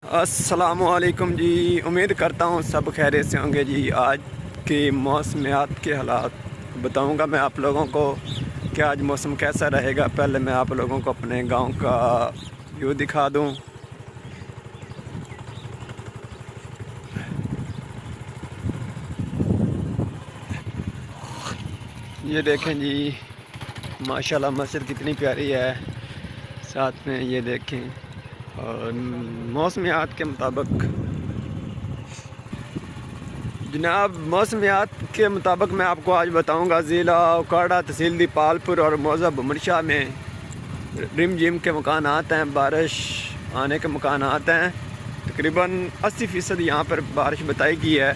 अस्सलामुअलैकुम जी। उम्मीद करता हूँ सब खैरियत से होंगे जी। आज के मौसमियात के हालात बताऊँगा मैं आप लोगों को कि आज मौसम कैसा रहेगा। पहले मैं आप लोगों को अपने गांव का व्यू दिखा दूँ। ये देखें जी, माशाल्लाह मस्जिद कितनी प्यारी है। साथ में ये देखें, और मौसमियात के मुताबिक मैं आपको आज बताऊंगा ज़िला उकाड़ा, तहसील दीपालपुर और मौज़ा बुमरशाह में रिम जिम के मकानात हैं। बारिश आने के मकानात हैं। तकरीबन 80% यहाँ पर बारिश बताई गई है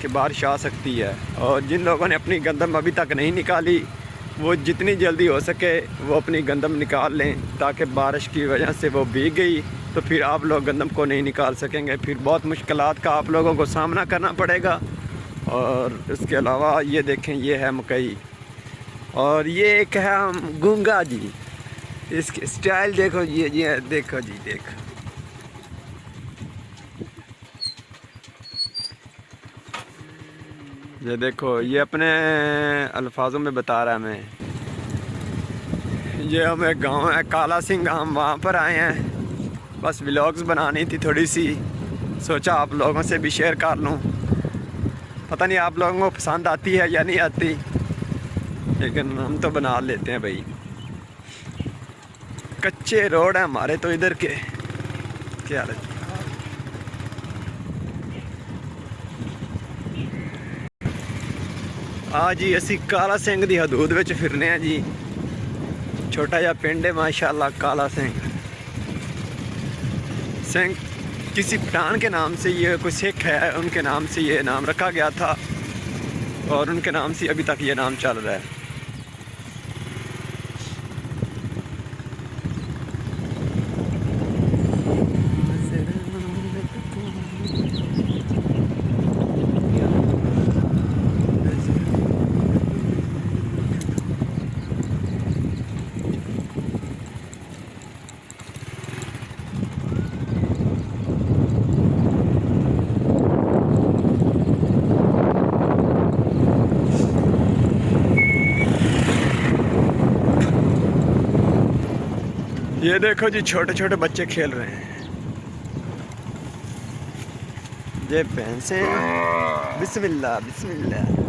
कि बारिश आ सकती है। और जिन लोगों ने अपनी गंदम अभी तक नहीं निकाली, वो जितनी जल्दी हो सके वो अपनी गंदम निकाल लें, ताकि बारिश की वजह से वो भीग गई तो फिर आप लोग गंदम को नहीं निकाल सकेंगे। फिर बहुत मुश्किलात का आप लोगों को सामना करना पड़ेगा। और इसके अलावा ये देखें, ये है मकई, और ये एक है गूंगा जी। इसकी स्टाइल देखो जी, ये देखो जी, देखो। ये देखो, ये अपने अल्फाजों में बता रहा है मैं। ये हमें गांव है काला सिंह, हम वहाँ पर आए हैं। बस व्लॉग्स बनानी थी थोड़ी सी, सोचा आप लोगों से भी शेयर कर लूँ। पता नहीं आप लोगों को पसंद आती है या नहीं आती, लेकिन हम तो बना लेते हैं भाई। कच्चे रोड हैं हमारे तो इधर के। क्या हाल है? हाँ जी, असी काला सिंह दी हदूद विच फिरने हैं जी। छोटा जा पिंड है माशाल्लाह, काला सिंह। किसी पठान के नाम से, ये कोई सिख है उनके नाम से ये नाम रखा गया था, और उनके नाम से अभी तक ये नाम चल रहा है। ये देखो जी, छोटे छोटे बच्चे खेल रहे हैं। ये भैंसे, बिस्मिल्लाह बिस्मिल्लाह।